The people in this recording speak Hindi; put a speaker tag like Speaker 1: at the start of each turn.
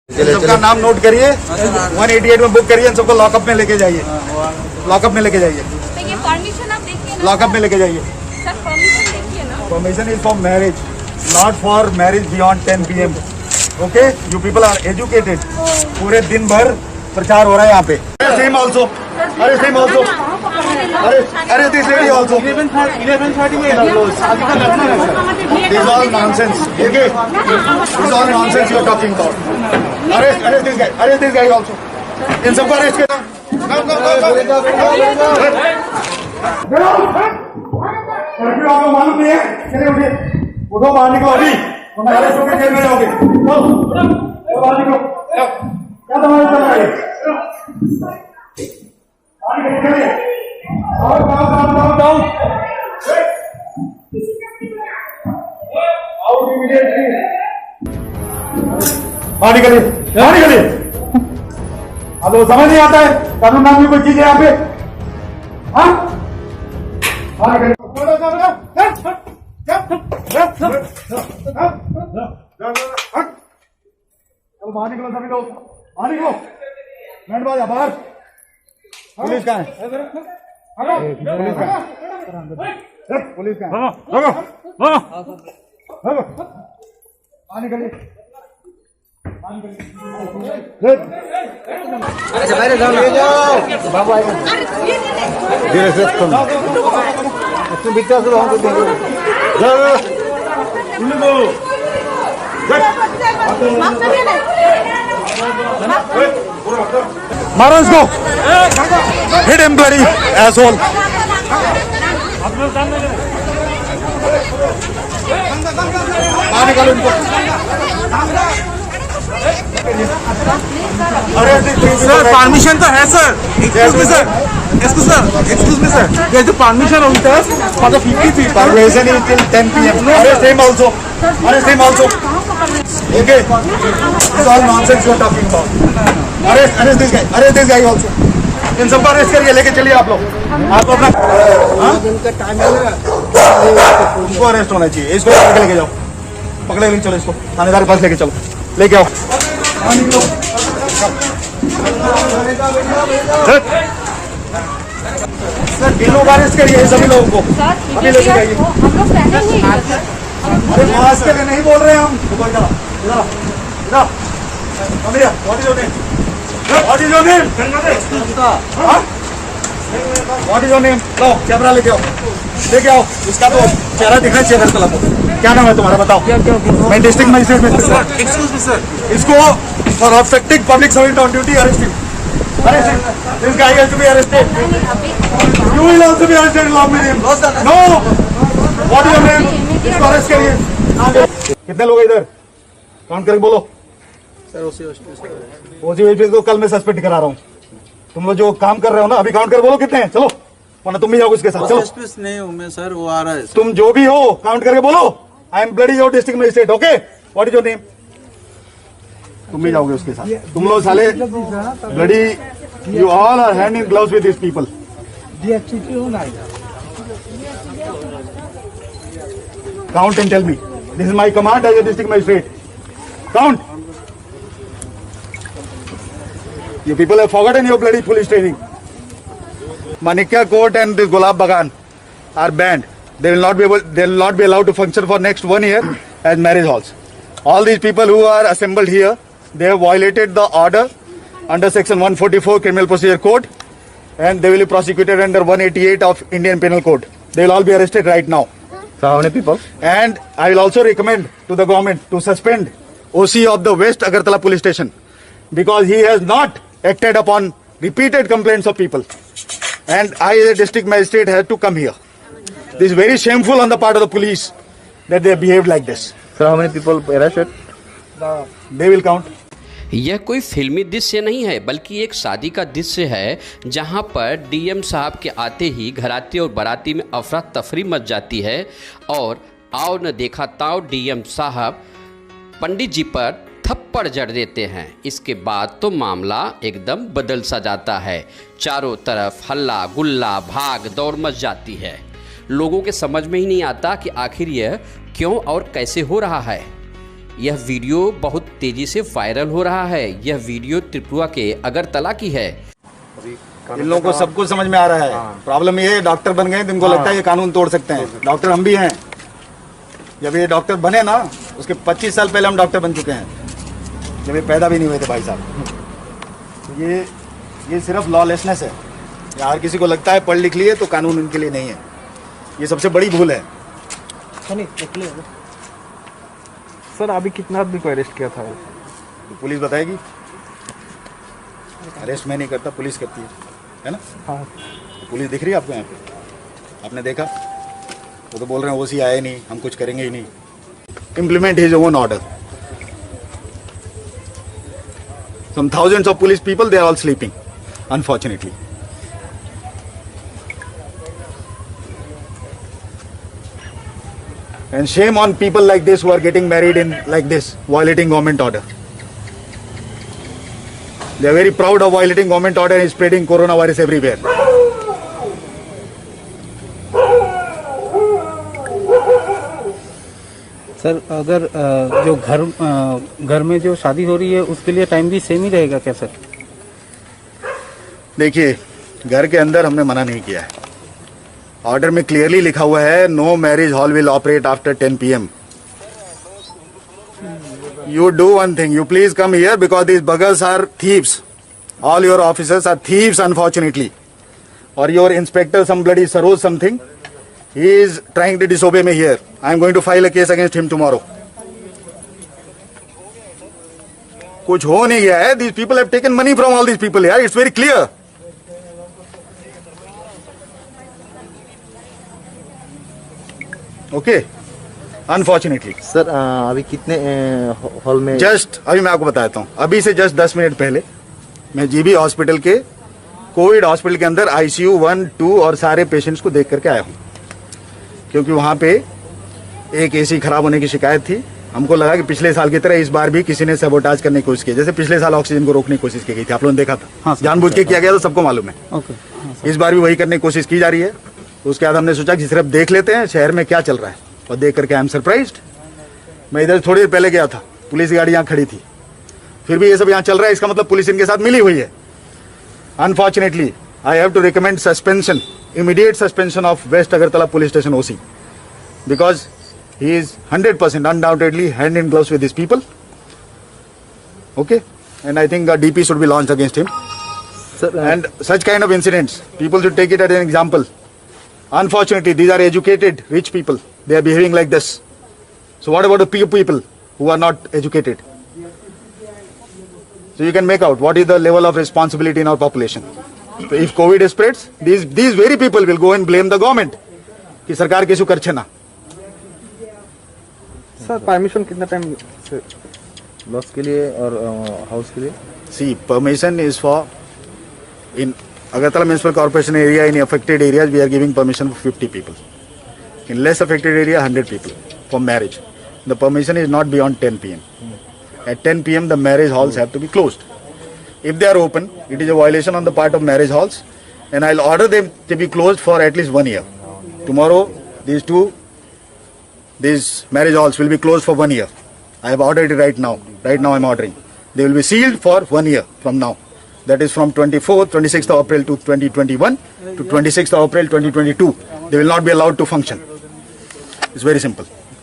Speaker 1: सबका नाम नोट करिए, 188 में बुक करिए, सबको लॉकअप में लेके जाइए, लॉकअप में लेके जाइए,
Speaker 2: तो ये परमिशन आप देखिए ना
Speaker 1: लॉकअप में लेके जाइए।
Speaker 2: सर, परमिशन देखिए ना।
Speaker 1: Permission is for marriage, not for marriage beyond 10 PM। Okay, you people are educated. पूरे दिन भर प्रचार हो रहा है यहाँ पे। सेम ऑल्सो, अरे सेम ऑल्सो, अरे दिस लेडी ऑल्सो।
Speaker 3: 11:30 में शादी का लगना है सर।
Speaker 1: This all nonsense, okay, this all nonsense you are talking about. अरे दिस गाय ऑल्सो। इन सबको अरेस्ट करो। कर्फ्यू आपको मालूम नहीं है? चलिए उठिए, उठो, बाहर निकलो अभी, वरना अरेस्ट होकर जेल में जाओगे। चलो बाहर निकलो। क्या तुम्हारा चल रहा है? बाहर निकलिए। Down. Out immediately. बाहर निकलिए, बाहर निकलिए। अब वो समझ नहीं आता है कानून नाम की कोई चीज है यहाँ पे? हाँ, बाहर निकलिए। चलो बाहर निकलो सभी लोग, बाहर निकलो। बैंड बाजा बाहर। पुलिस कहाँ है? पुलिस कहाँ है? पुलिस कहाँ है? बाहर निकलिए।
Speaker 3: अच्छा बाहर जाओ, ले जाओ बाबू आएगा। धीरे से कम तुम बिकता से हमको दे दो।
Speaker 1: मारो इसको, हिट हिम ब्लडी एसहोल। बाहर निकालो इनको। अरे
Speaker 3: सर परमिशन तो है सर। एक्सक्यूज मी सर, ये जो परमिशन होता है for the 50
Speaker 1: permission is till 10 PM। अरे सेम ऑल्सो, अरे same also. Okay, this all nonsense you are talking about. अरे दिस गाय ऑल्सो। इन सबको अरेस्ट करिए, लेके चलिए आप लोग। आप अपना इसको अरेस्ट होना चाहिए। इसको पकड़ के लेके जाओ, पकड़ के चलो, इसको थानेदार के पास लेके चलो, लेके आओ। सर इन लोग अरेस्ट करिए सभी लोगों को, अभी लेके जाइए।
Speaker 2: हम लोग पहले ही
Speaker 1: अरे मास्क के लिए नहीं बोल रहे हैं हम। What is your name? What is your name? What is your name? Low camera लेके आओ, लेके आओ। इसका तो चेहरा दिखना चाहिए मेरे को। क्या नाम है तुम्हारा, बताओ। मैं डिस्ट्रिक्ट मजिस्ट्रेट में।
Speaker 3: एक्सक्यूज मी सर,
Speaker 1: इसको for obstructing public servant on duty arrest him. This guy has to be arrested. You will also be arrested along with him. No. What is your name? इसको अरेस्ट करिए। कितने लोग हैं इधर? काउंट करके बोलो।
Speaker 3: सर
Speaker 1: ओसी को कल मैं सस्पेंड करा रहा हूँ। तुम लोग जो काम कर रहे हो ना, अभी काउंट कर बोलो कितने हैं। चलो, वरना तुम भी जाओगे उसके साथ। चलो,
Speaker 3: नहीं हूँ मैं सर, वो आ रहा है।
Speaker 1: तुम जो भी हो काउंट करके बोलो। I am bloody your district magistrate. Okay, what is your name? तुम भी जाओगे उसके साथ। तुम लोग साले bloody, you all are hand in gloves with this people. Count and tell me. This is my command as a district magistrate. Count. You people have forgotten your bloody police training. Manikya Court and this Gulab Bagan are banned. They will not be allowed to function for next 1 year as marriage halls. All these people who are assembled here, they have violated the order under section 144 Criminal Procedure Code, and they will be prosecuted under 188 of Indian Penal Code. They will all be arrested right now.
Speaker 3: So how many people?
Speaker 1: And I will also recommend to the government to suspend OC of the West Agartala police station, because he has not acted upon repeated complaints of people. And I as a district magistrate had to come here. This is very shameful on the part of the police that they have behaved like this.
Speaker 3: So how many people arrested?
Speaker 1: They will count.
Speaker 4: यह कोई फिल्मी दृश्य नहीं है, बल्कि एक शादी का दृश्य है, जहां पर डीएम साहब के आते ही घराती और बाराती में अफरा तफरी मच जाती है। और आओ न देखा ताओ डीएम साहब पंडित जी पर थप्पड़ जड़ देते हैं। इसके बाद तो मामला एकदम बदल सा जाता है। चारों तरफ हल्ला गुल्ला भाग दौड़ मच जाती है। लोगों के समझ में ही नहीं आता कि आखिर यह क्यों और कैसे हो रहा है। यह वीडियो बहुत तेजी से वायरल हो रहा है। यह वीडियो त्रिपुरा के अगरतला की है।
Speaker 1: इन लोगों को सब कुछ समझ में आ रहा है। प्रॉब्लम ये है, डॉक्टर बन गए तो इनको लगता है ये कानून तोड़ सकते हैं। डॉक्टर हम भी हैं। जब ये डॉक्टर बने ना, उसके 25 साल पहले हम डॉक्टर बन चुके हैं, जब ये पैदा भी नहीं हुए थे भाई साहब। तो ये सिर्फ लॉलेसनेस है। या हर किसी को लगता है पढ़ लिख लिए तो कानून उनके लिए नहीं है। ये सबसे बड़ी भूल है।
Speaker 3: सर अभी कितना आदमी को अरेस्ट किया था?
Speaker 1: तो पुलिस बताएगी। अरेस्ट मैं नहीं करता, पुलिस करती है ना?
Speaker 3: हाँ।
Speaker 1: पुलिस दिख रही है आपको यहाँ पे? आपने देखा? वो तो बोल रहे हैं ओसी आए नहीं, हम कुछ करेंगे ही नहीं। Implement his own order. Some thousands of police people, they are all sleeping, unfortunately. And shame on people like this who are getting married in like this, violating government order. They are very proud of violating government order and spreading coronavirus everywhere.
Speaker 5: Sir अगर जो घर में जो शादी हो रही है उसके लिए टाइम भी सेम ही रहेगा क्या सर?
Speaker 1: देखिए, घर के अंदर हमने मना नहीं किया है। ऑर्डर में क्लियरली लिखा हुआ है, no marriage hall will operate after 10 PM. You do one thing, you please come here because these buggers are thieves. All your officers are thieves, unfortunately. Or your inspector, some bloody Saroj something, he is trying to disobey me here. I am going to file a case against him tomorrow. कुछ हो नहीं गया है. These people have taken money from all these people here. It's very clear. Okay. Unfortunately.
Speaker 3: Sir अभी कितने हॉल में?
Speaker 1: जस्ट अभी मैं आपको बताता हूँ, अभी से जस्ट 10 मिनट पहले मैं जीबी हॉस्पिटल के कोविड हॉस्पिटल के अंदर ICU 1, 2 और सारे पेशेंट्स को देख करके आया हूँ, क्योंकि वहाँ पे एक AC खराब होने की शिकायत थी। हमको लगा कि पिछले साल की तरह इस बार भी किसी ने सबोटाज करने की कोशिश की, जैसे पिछले साल ऑक्सीजन को रोकने की कोशिश की गई थी, आप लोगों ने देखा था।
Speaker 5: हाँ,
Speaker 1: जानबूझ के किया गया था, सबको मालूम है।
Speaker 5: ओके।
Speaker 1: इस बार भी वही करने की कोशिश की जा रही है। उसके बाद हमने सोचा कि सिर्फ देख लेते हैं शहर में क्या चल रहा है, और देख करके आई एम सरप्राइज्ड। मैं इधर थोड़ी देर पहले गया था, पुलिस की गाड़ी यहाँ खड़ी थी, फिर भी ये सब यहाँ चल रहा है। इसका मतलब पुलिस इनके साथ मिली हुई है। Unfortunately I have to recommend suspension, immediate suspension of west Agartala police station OC, बिकॉज he is 100% undoubtedly hand in gloves with these people. Okay, and I think a DP should be launched against him.
Speaker 3: Sir,
Speaker 1: and such kind of incidents, people should take it as an example. Unfortunately, these are educated, rich people. They are behaving like this. So what about the people who are not educated? So you can make out what is the level of responsibility in our population. So if COVID spreads, these very people will go and blame the government. कि सरकार कैसे कर छे ना।
Speaker 3: सर परमिशन कितना टाइम लॉस के लिए और हाउस के लिए?
Speaker 1: See, permission is for in Agartala Municipal Corporation area, in affected areas, we are giving permission for 50 people. In less affected area, 100 people for marriage. The permission is not beyond 10 PM. At 10 PM, the marriage halls have to be closed. If they are open, it is a violation on the part of marriage halls, and I'll order them to be closed for at least 1 year. Tomorrow, these marriage halls will be closed for 1 year. I have ordered it right now. Right now, I'm ordering. They will be sealed for 1 year from now. That is from 26th of April to 2021 to 26th of April 2022. They will not be allowed to function. It's very simple.